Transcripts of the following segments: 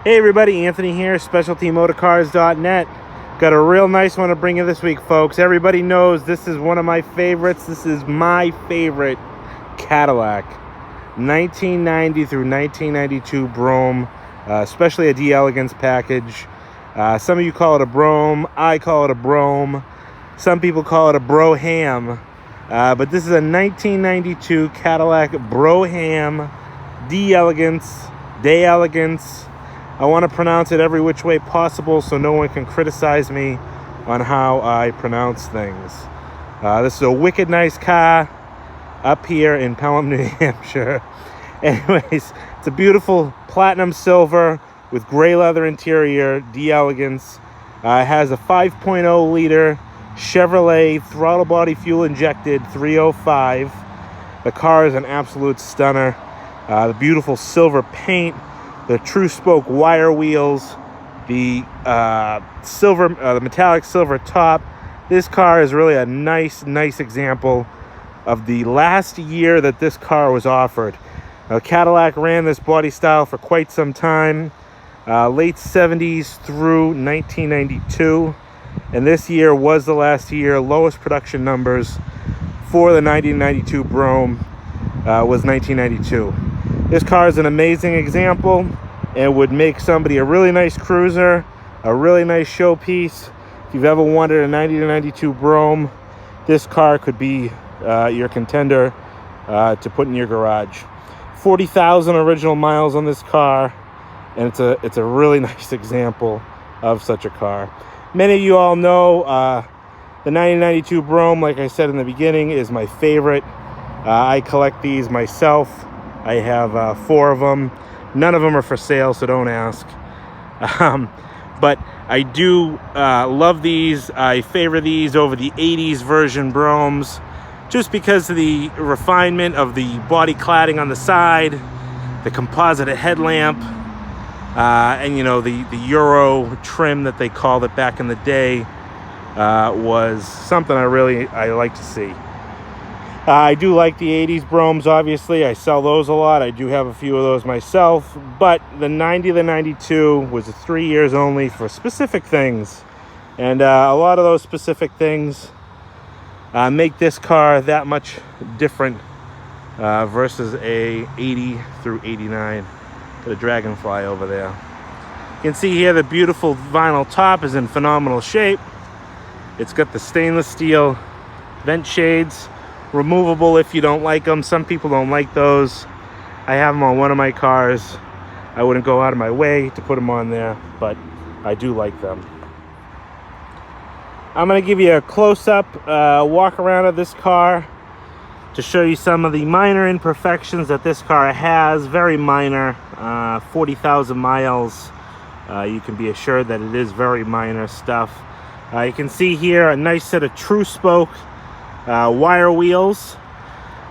Hey everybody, Anthony here, SpecialtyMotorcars.net. Got a real nice one to bring you this week, folks. Everybody knows this is one of my favorites. This is my favorite Cadillac. 1990 through 1992 Brougham, especially a D-Elegance package. Some of you call it a Brougham. I call it a Brougham. Some people call it a Brougham. But this is a 1992 Cadillac Brougham D-Elegance, De-Elegance. I want to pronounce it every which way possible so no one can criticize me on how I pronounce things. This is a wicked nice car up here in Pelham, New Hampshire. Anyways, it's a beautiful platinum silver with gray leather interior, D-Elegance. It has a 5.0 liter Chevrolet throttle body fuel injected 305. The car is an absolute stunner. The beautiful silver paint, the true spoke wire wheels, the the metallic silver top. This car is really a nice example of the last year that this car was offered. Now, Cadillac ran this body style for quite some time, late 70s through 1992, and this year was the last year. Lowest production numbers for the 1992 Brougham was 1992. This car is an amazing example and would make somebody a really nice cruiser, a really nice showpiece. If you've ever wanted a 1992 Brougham, this car could be your contender to put in your garage. 40,000 original miles on this car, and it's a really nice example of such a car. Many of you all know the 1992 Brougham, like I said in the beginning, is my favorite. I collect these myself. I have 4 of them. None of them are for sale, so don't ask. But I do love these. I favor these over the 80s version Broughams just because of the refinement of the body cladding on the side, the composite headlamp, and you know, the Euro trim that they called it back in the day was something I like to see. I do like the 80s Broughams, obviously. I sell those a lot. I do have a few of those myself. But the 90 to the 92 was 3 years only for specific things. And a lot of those specific things make this car that much different versus a 80 through 89. Got a Dragonfly over there. You can see here the beautiful vinyl top is in phenomenal shape. It's got the stainless steel vent shades. Removable if you don't like them. Some people don't like those. I have them on one of my cars. I wouldn't go out of my way to put them on there, but I do like them. I'm going to give you a close-up walk around of this car to show you some of the minor imperfections that this car has. Very minor. 40,000 miles. You can be assured that it is very minor stuff. You can see here a nice set of true spoke wire wheels,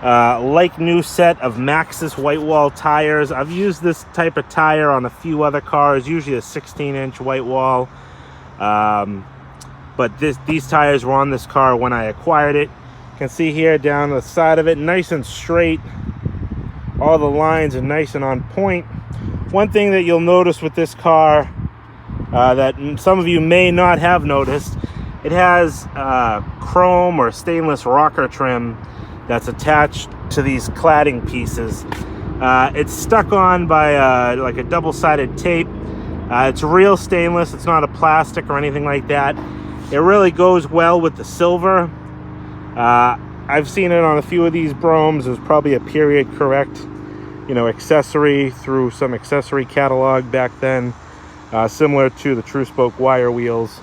like new set of Maxxis white wall tires. I've used this type of tire on a few other cars, usually a 16-inch white wall, but these tires were on this car when I acquired it. You can see here down the side of it, nice and straight. All the lines are nice and on point. One thing that you'll notice with this car that some of you may not have noticed, it has chrome or stainless rocker trim that's attached to these cladding pieces. It's stuck on by like a double-sided tape. It's real stainless. It's not a plastic or anything like that. It really goes well with the silver. I've seen it on a few of these Broughams. It was probably a period correct, accessory through some accessory catalog back then, similar to the true spoke wire wheels.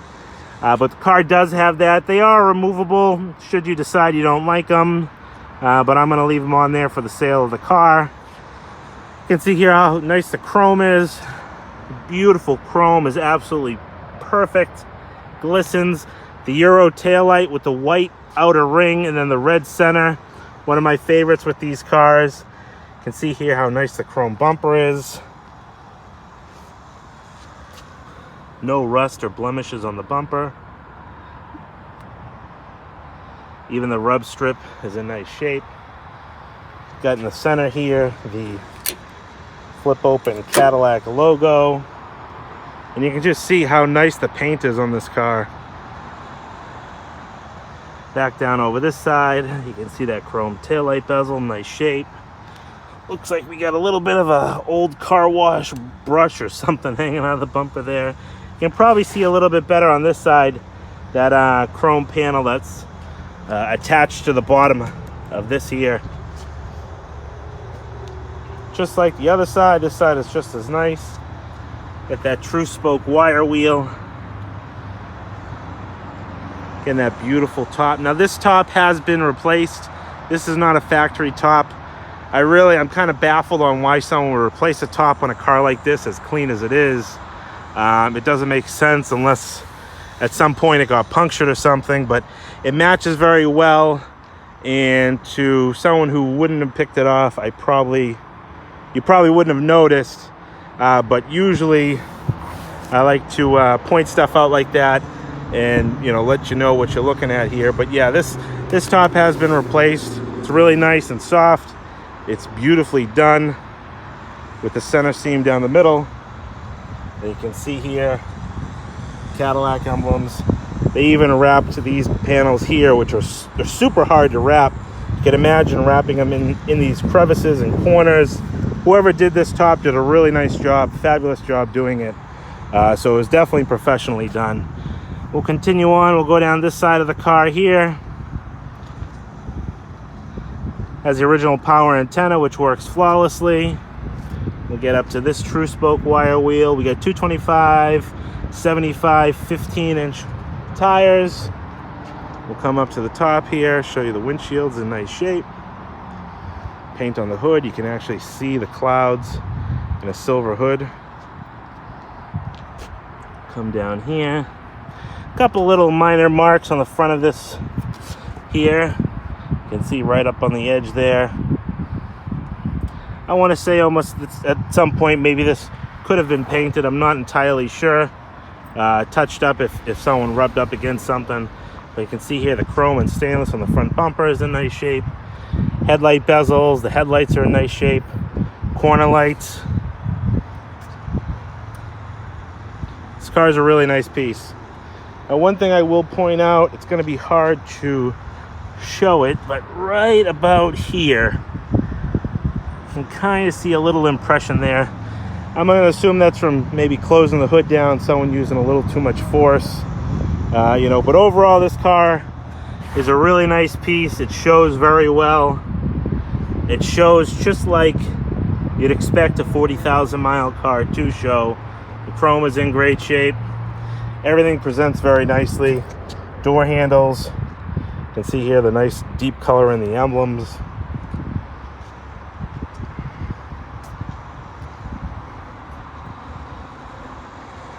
But the car does have that. They are removable should you decide you don't like them. But I'm going to leave them on there for the sale of the car. You can see here how nice the chrome is. Beautiful chrome, is absolutely perfect. Glistens. The Euro taillight with the white outer ring and then the red center. One of my favorites with these cars. You can see here how nice the chrome bumper is. No rust or blemishes on the bumper. Even the rub strip is in nice shape. Got in the center here the flip open Cadillac logo. And you can just see how nice the paint is on this car. Back down over this side, you can see that chrome taillight bezel, nice shape. Looks like we got a little bit of a old car wash brush or something hanging out of the bumper there. You can probably see a little bit better on this side, that chrome panel that's attached to the bottom of this here. Just like the other side, this side is just as nice. Got that true spoke wire wheel. Getting that beautiful top. Now this top has been replaced. This is not a factory top. I'm kind of baffled on why someone would replace a top on a car like this, as clean as it is. It doesn't make sense unless at some point it got punctured or something, but it matches very well. And to someone who wouldn't have picked it off, you probably wouldn't have noticed. But usually I like to point stuff out like that and, you know, let you know what you're looking at here. But yeah, this top has been replaced. It's really nice and soft. It's beautifully done with the center seam down the middle. And you can see here Cadillac emblems. They even wrapped these panels here, which they're super hard to wrap. You can imagine wrapping them in these crevices and corners. Whoever did this top did a really nice job, fabulous job doing it. So it was definitely professionally done. We'll continue on. We'll go down this side of the car here. Has the original power antenna, which works flawlessly. We'll get up to this true spoke wire wheel. We got 225, 75, 15-inch tires. We'll come up to the top here, show you the windshield's in nice shape. Paint on the hood. You can actually see the clouds in a silver hood. Come down here. A couple little minor marks on the front of this here. You can see right up on the edge there. I want to say almost at some point maybe this could have been painted. I'm not entirely sure. Touched up if someone rubbed up against something. But you can see here the chrome and stainless on the front bumper is in nice shape. Headlight bezels, the headlights are in nice shape. Corner lights. This car is a really nice piece. Now, one thing I will point out, it's going to be hard to show it, but right about here, you can kind of see a little impression there. I'm going to assume that's from maybe closing the hood down, someone using a little too much force. But overall, this car is a really nice piece. It shows very well. It shows just like you'd expect a 40,000 mile car to show. The chrome is in great shape. Everything presents very nicely. Door handles. You can see here the nice deep color in the emblems.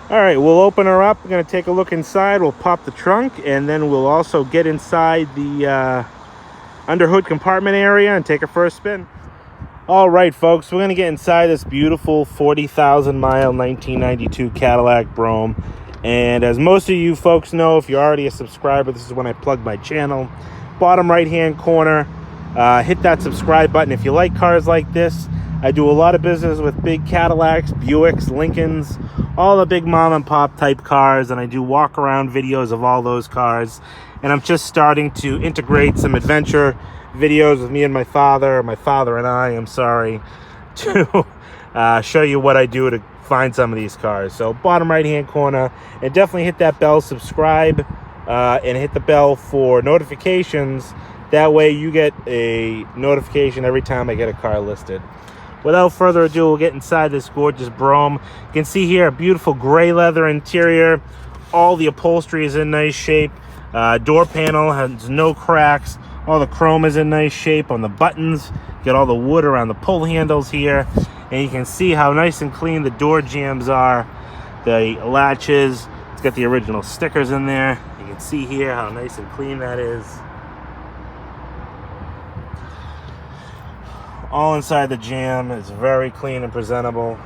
All right, we'll open her up. We're going to take a look inside. We'll pop the trunk, and then we'll also get inside the under hood compartment area and take her for a spin. All right, folks, we're going to get inside this beautiful 40,000 mile 1992 Cadillac Brougham. And as most of you folks know, if you're already a subscriber, this is when I plug my channel. Bottom right-hand corner, hit that subscribe button. If you like cars like this, I do a lot of business with big Cadillacs, Buicks, Lincolns, all the big mom and pop type cars, and I do walk around videos of all those cars. And I'm just starting to integrate some adventure videos with me and my father and I, I'm sorry, to show you what I do to find some of these cars. So bottom right hand corner, and definitely hit that bell, subscribe, and hit the bell for notifications. That way you get a notification every time I get a car listed. Without further ado, we'll get inside this gorgeous Brougham. You can see here a beautiful gray leather interior. All the upholstery is in nice shape. Door panel has no cracks. All the chrome is in nice shape on the buttons. Get all the wood around the pull handles here. And you can see how nice and clean the door jambs are. The latches. It's got the original stickers in there. You can see here how nice and clean that is. All inside the jam is very clean and presentable.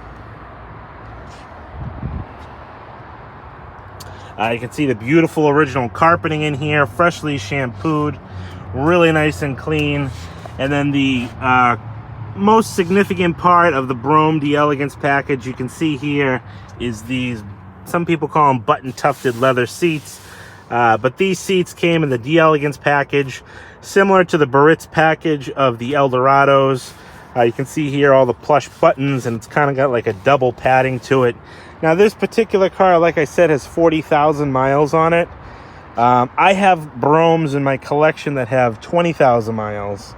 You can see the beautiful original carpeting in here, freshly shampooed, really nice and clean. And then the most significant part of the Brougham, the Elegance package, you can see here is these Some people call them button tufted leather seats. But these seats came in the D Elegance package, similar to the Barrett's package of the Eldorados. You can see here all the plush buttons, and it's kind of got like a double padding to it. Now, this particular car, like I said, has 40,000 miles on it. I have Broughams in my collection that have 20,000 miles.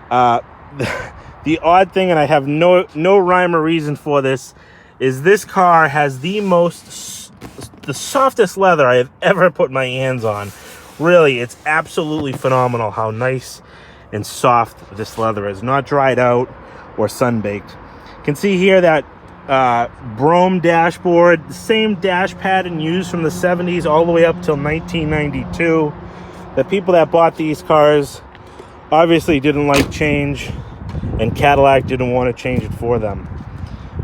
The odd thing, and I have no rhyme or reason for this, is this car has the softest leather I have ever put my hands on. Really, it's absolutely phenomenal how nice and soft this leather is. Not dried out or sun-baked. You can see here that Brougham dashboard, the same dash pattern used from the 70s all the way up till 1992. The people that bought these cars obviously didn't like change, and Cadillac didn't want to change it for them.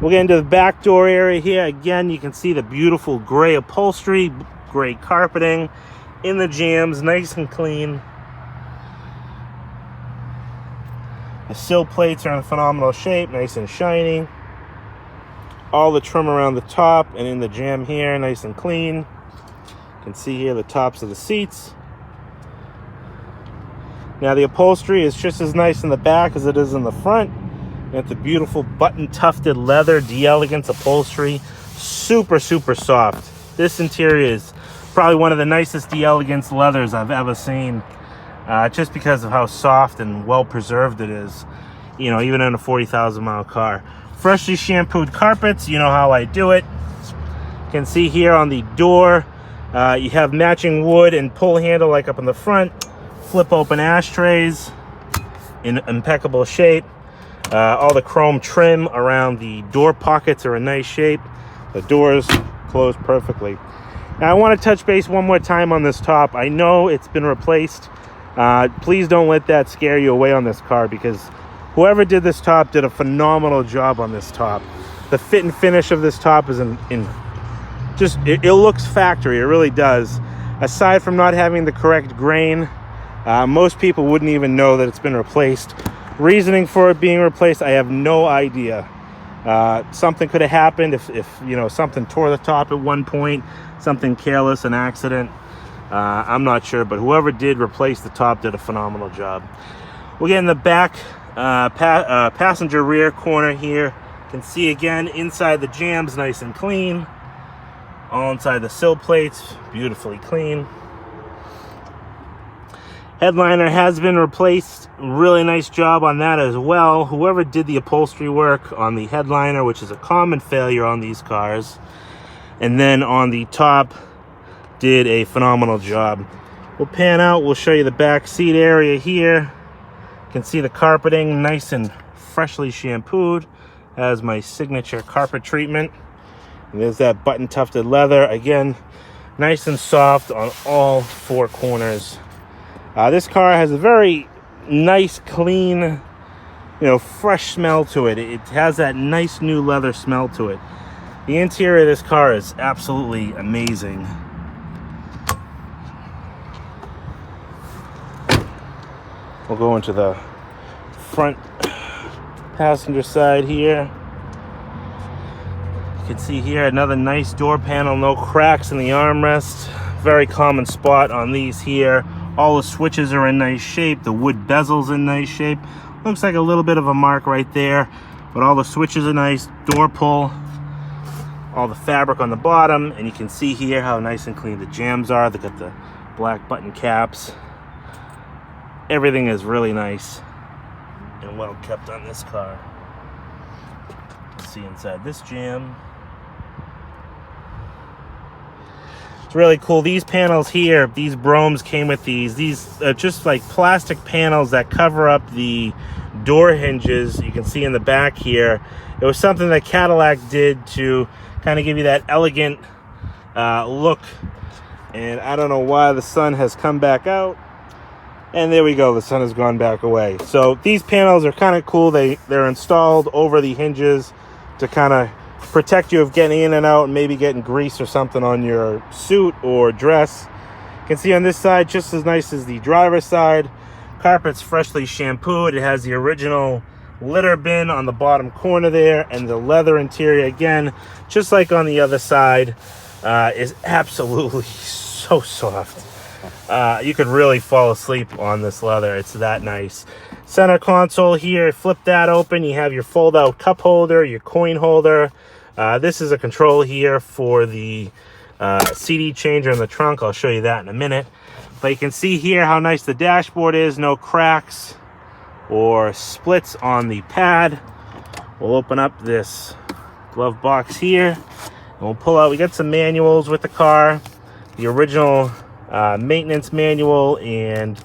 We'll get into the back door area here. Again, you can see the beautiful gray upholstery, gray carpeting in the jambs, nice and clean. The sill plates are in phenomenal shape, nice and shiny. All the trim around the top and in the jamb here, nice and clean. You can see here the tops of the seats. Now, the upholstery is just as nice in the back as it is in the front. Got the beautiful button tufted leather D Elegance upholstery. Super, super soft. This interior is probably one of the nicest D Elegance leathers I've ever seen. Just because of how soft and well preserved it is. You know, even in a 40,000 mile car. Freshly shampooed carpets, you know how I do it. You can see here on the door, you have matching wood and pull handle like up in the front. Flip open ashtrays in impeccable shape. All the chrome trim around the door pockets are in nice shape. The doors close perfectly. Now, I want to touch base one more time on this top. I know it's been replaced. Please don't let that scare you away on this car, because whoever did this top did a phenomenal job on this top. The fit and finish of this top is it looks factory. It really does. Aside from not having the correct grain, most people wouldn't even know that it's been replaced. Reasoning for it being replaced, I have no idea. Something could have happened if you know, something tore the top at one point, something careless, an accident. I'm not sure, but whoever did replace the top did a phenomenal job. We'll get in the back passenger rear corner here. You can see again inside the jambs, nice and clean. All inside the sill plates, beautifully clean. Headliner has been replaced. Really nice job on that as well. Whoever did the upholstery work on the headliner, which is a common failure on these cars, and then on the top, did a phenomenal job. We'll pan out. We'll show you the back seat area here. You can see the carpeting, nice and freshly shampooed. Has my signature carpet treatment. And there's that button tufted leather. Again, nice and soft on all four corners. This car has a very nice, clean, you know, fresh smell to it. It has that nice new leather smell to it. The interior of this car is absolutely amazing. We'll go into the front passenger side here. You can see here another nice door panel, no cracks in the armrest. Very common spot on these here. All the switches are in nice shape. The wood bezel's in nice shape. Looks like a little bit of a mark right there, but all the switches are nice. Door pull, all the fabric on the bottom, and you can see here how nice and clean the jambs are. They got the black button caps. Everything is really nice and well kept on this car. Let's see inside this jam. It's really cool. These panels here, these Broughams came with these. These are just like plastic panels that cover up the door hinges. You can see in the back here. It was something that Cadillac did to kind of give you that elegant look. And I don't know why the sun has come back out. And there we go. The sun has gone back away. So these panels are kind of cool. They're installed over the hinges to kind of protect you of getting in and out and maybe getting grease or something on your suit or dress. You can see on this side, just as nice as the driver's side. Carpet's freshly shampooed. It has the original litter bin on the bottom corner there, and the leather interior again, just like on the other side. is absolutely so soft. You could really fall asleep on this leather. It's that nice. Center console here, flip that open. You have your fold out cup holder, your coin holder. This is a control here for the CD changer in the trunk. I'll show you that in a minute. But you can see here how nice the dashboard is. No cracks or splits on the pad. We'll open up this glove box here and we'll pull out. We got some manuals with the car. The original maintenance manual, and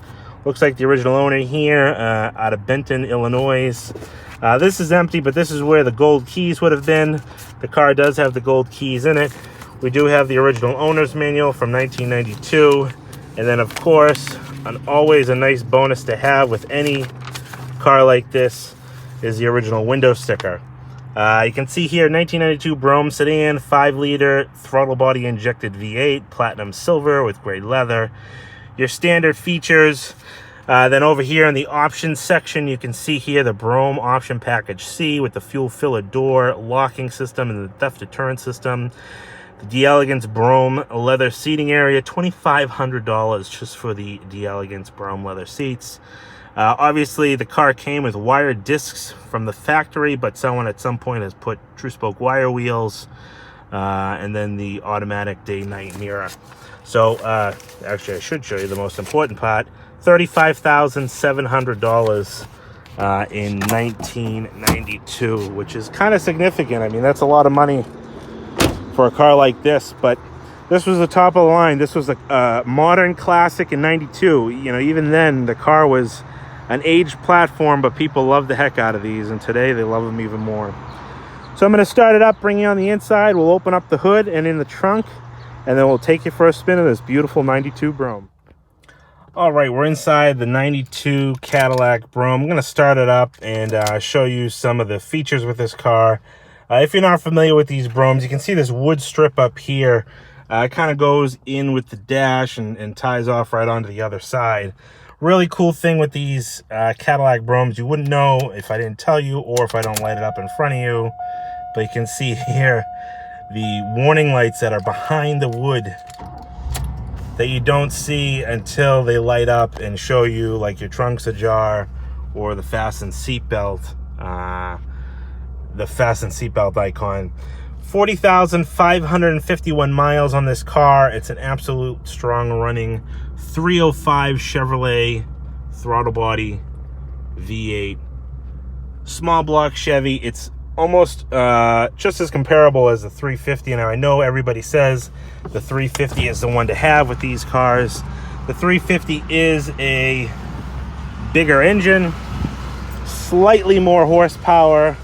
looks like the original owner here out of Benton, Illinois. This is empty, but this is where the gold keys would have been. The car does have the gold keys in it. We do have the original owner's manual from 1992. And then, of course, always a nice bonus to have with any car like this is the original window sticker. You can see here, 1992 Brougham sedan, 5-liter, throttle body injected V8, platinum silver with gray leather. Your standard features. Then over here in the options section, you can see here the Brougham option package C with the fuel filler door, locking system, and the theft deterrent system. The Elegance Brougham leather seating area, $2,500 just for the Elegance Brougham leather seats. Obviously, the car came with wired discs from the factory, but someone at some point has put true spoke wire wheels, and then the automatic day-night mirror. So, actually, I should show you the most important part. $35,700 in 1992, which is kind of significant. I mean, that's a lot of money for a car like this, but this was the top of the line. This was a modern classic in 92. You know, even then the car was an aged platform, but people loved the heck out of these, and today they love them even more. So I'm going to start it up, bring you on the inside. We'll open up the hood and in the trunk, and then we'll take you for a spin of this beautiful 92 Brougham. All right, we're inside the 92 Cadillac Brougham. I'm going to start it up and show you some of the features with this car. If you're not familiar with these Broughams, you can see this wood strip up here. It kind of goes in with the dash and ties off right onto the other side. Really cool thing with these Cadillac Broughams, you wouldn't know if I didn't tell you or if I don't light it up in front of you. But you can see here the warning lights that are behind the wood that you don't see until they light up and show you like your trunk's ajar or the fasten seatbelt. The fasten seatbelt icon. 40,551 miles on this car. It's an absolute strong running 305 Chevrolet throttle body V8 small block Chevy. It's almost just as comparable as the 350. And I know everybody says the 350 is the one to have with these cars. The 350 is a bigger engine, slightly more horsepower,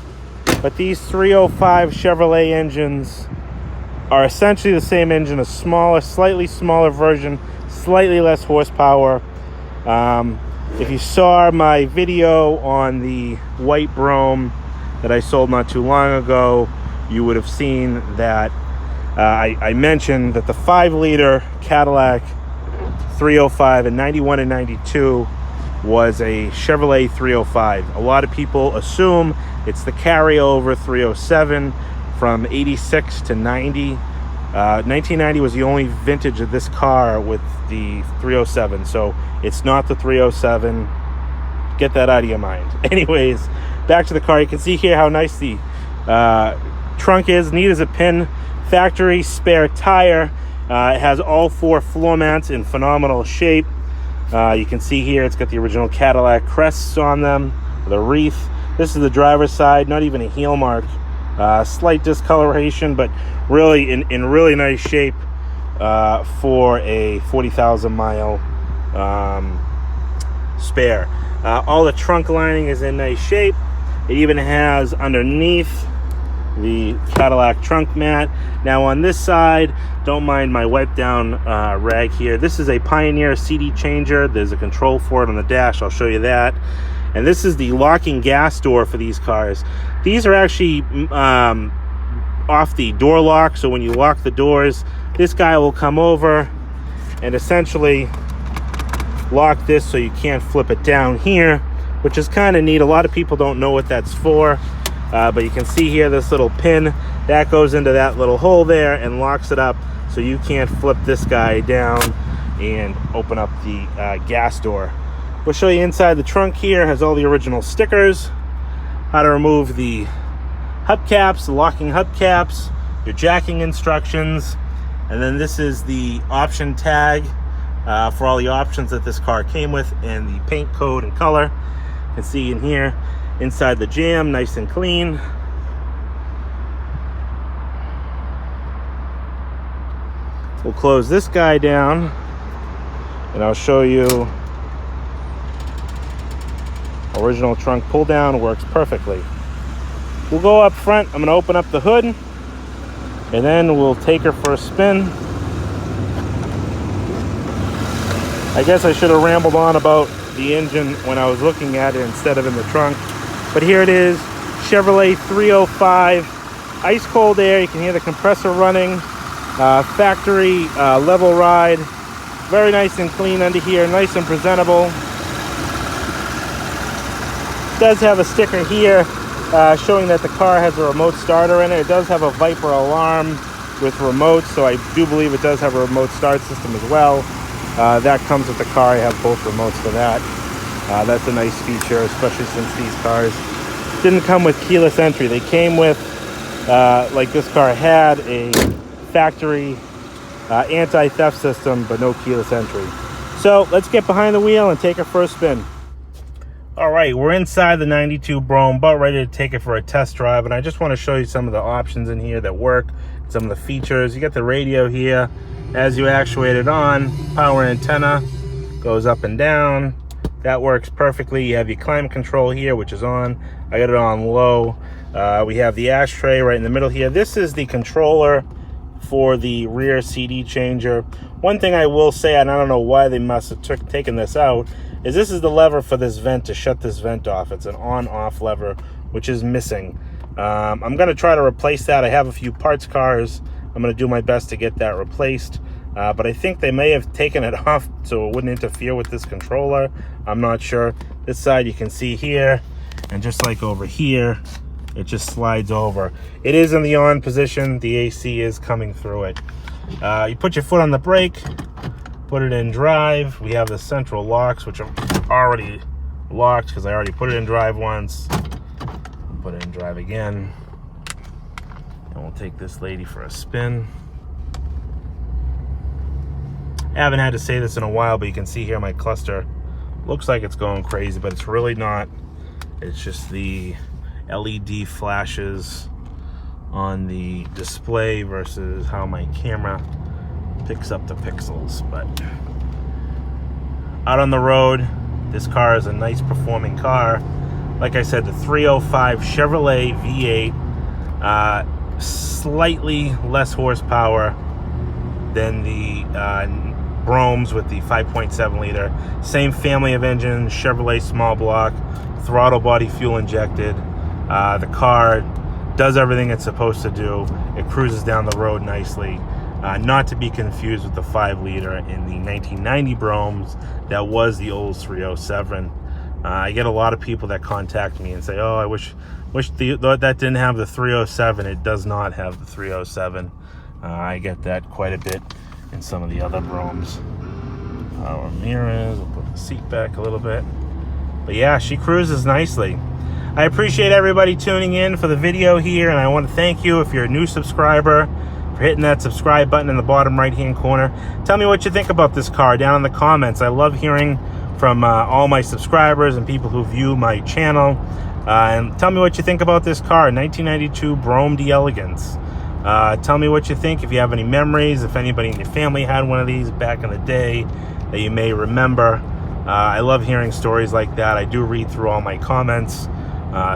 but these 305 Chevrolet engines are essentially the same engine, a smaller, slightly smaller version, slightly less horsepower. If you saw my video on the white Brougham that I sold not too long ago, you would have seen that I mentioned that the 5-liter Cadillac 305 in 91 and 92 was a Chevrolet 305. A lot of people assume it's the carryover 307 from 86 to 90. 1990 was the only vintage of this car with the 307, so it's not the 307. Get that out of your mind. Anyways, back to the car. You can see here how nice the trunk is, neat as a pin. Factory spare tire. It has all 4 floor mats in phenomenal shape. You can see here it's got the original Cadillac crests on them, the wreath. This is the driver's side, not even a heel mark. Slight discoloration, but really in really nice shape for a 40,000 mile spare. All the trunk lining is in nice shape. It even has underneath the Cadillac trunk mat. Now on this side, don't mind my wipe down rag here. This is a Pioneer CD changer. There's a control for it on the dash. I'll show you that. And this is the locking gas door for these cars. These are actually off the door lock, so when you lock the doors, this guy will come over and essentially lock this so you can't flip it down here, which is kind of neat. A lot of people don't know what that's for, but you can see here this little pin That goes into that little hole there and locks it up so you can't flip this guy down and open up the gas door. We'll show you inside the trunk here. Has all the original stickers, how to remove the hubcaps, the locking hubcaps, your jacking instructions, and then this is the option tag for all the options that this car came with, and the paint code and color. You can see in here, inside the jam, nice and clean. We'll close this guy down, and I'll show you original trunk pull down. Works perfectly. We'll go up front. I'm going to open up the hood, and then we'll take her for a spin. I guess I should have rambled on about the engine when I was looking at it instead of in the trunk. But here it is, Chevrolet 305, ice cold air. You can hear the compressor running. Factory level ride. Very nice and clean under here, nice and presentable. It does have a sticker here showing that the car has a remote starter in it. It does have a Viper alarm with remotes, so I do believe it does have a remote start system as well. That comes with the car. I have both remotes for that. That's a nice feature, especially since these cars didn't come with keyless entry. They came with, like this car had, a factory anti-theft system, but no keyless entry. So let's get behind the wheel and take it for a spin. All right, we're inside the 92 Brougham, about ready to take it for a test drive, and I just want to show you some of the options in here that work, some of the features. You got the radio here. As you actuate it on, power antenna goes up and down. That works perfectly. You have your climate control here, which is on. I got it on low. We have the ashtray right in the middle here. This is the controller for the rear CD changer. One thing I will say, and I don't know why they must have taken this out, is this is the lever for this vent to shut this vent off. It's an on-off lever, which is missing. I'm going to try to replace that. I have a few parts cars. I'm going to do my best to get that replaced. But I think they may have taken it off so it wouldn't interfere with this controller. I'm not sure. This side you can see here, and just like over here, it just slides over. It is in the on position. The AC is coming through it. You put your foot on the brake, put it in drive. We have the central locks, which are already locked because I already put it in drive once. Put it in drive again. And we'll take this lady for a spin. I haven't had to say this in a while, but you can see here my cluster looks like it's going crazy, but it's really not. It's just the LED flashes on the display versus how my camera picks up the pixels. But out on the road, this car is a nice performing car. Like I said, the 305 Chevrolet V8, slightly less horsepower than the Broughams with the 5.7 liter. Same family of engines, Chevrolet small block, throttle body, fuel injected. The car does everything it's supposed to do. It cruises down the road nicely. Not to be confused with the 5 liter in the 1990 Broughams. That was the old 307. I get a lot of people that contact me and say, oh, I wish that didn't have the 307. It does not have the 307. I get that quite a bit in some of the other Broughams. Power mirrors. We'll put the seat back a little bit. But yeah, she cruises nicely. I appreciate everybody tuning in for the video here, and I want to thank you if you're a new subscriber for hitting that subscribe button in the bottom right hand corner. Tell me what you think about this car down in the comments. I love hearing from all my subscribers and people who view my channel. And tell me what you think about this car, 1992 Brougham d'Elegance. Tell me what you think, if you have any memories, if anybody in your family had one of these back in the day that you may remember. I love hearing stories like that. I do read through all my comments,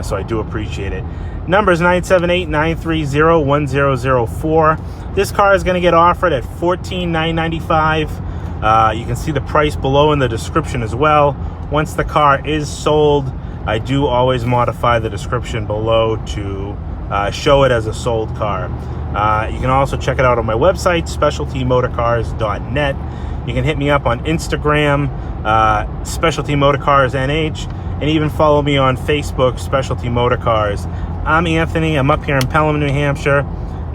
so I do appreciate it. Number is 978-930-1004. This car is going to get offered at $14,995. You can see the price below in the description as well. Once the car is sold, I do always modify the description below to show it as a sold car. You can also check it out on my website, specialtymotorcars.net. You can hit me up on Instagram, Specialty Motorcars NH, and even follow me on Facebook, Specialty Motorcars. I'm Anthony. I'm up here in Pelham, New Hampshire.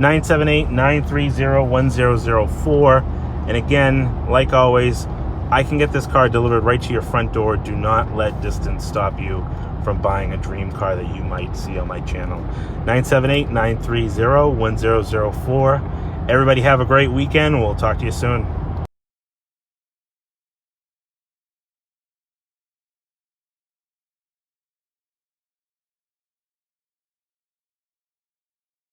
978-930-1004. And again, like always, I can get this car delivered right to your front door. Do not let distance stop you from buying a dream car that you might see on my channel. 978-930-1004. Everybody have a great weekend. We'll talk to you soon.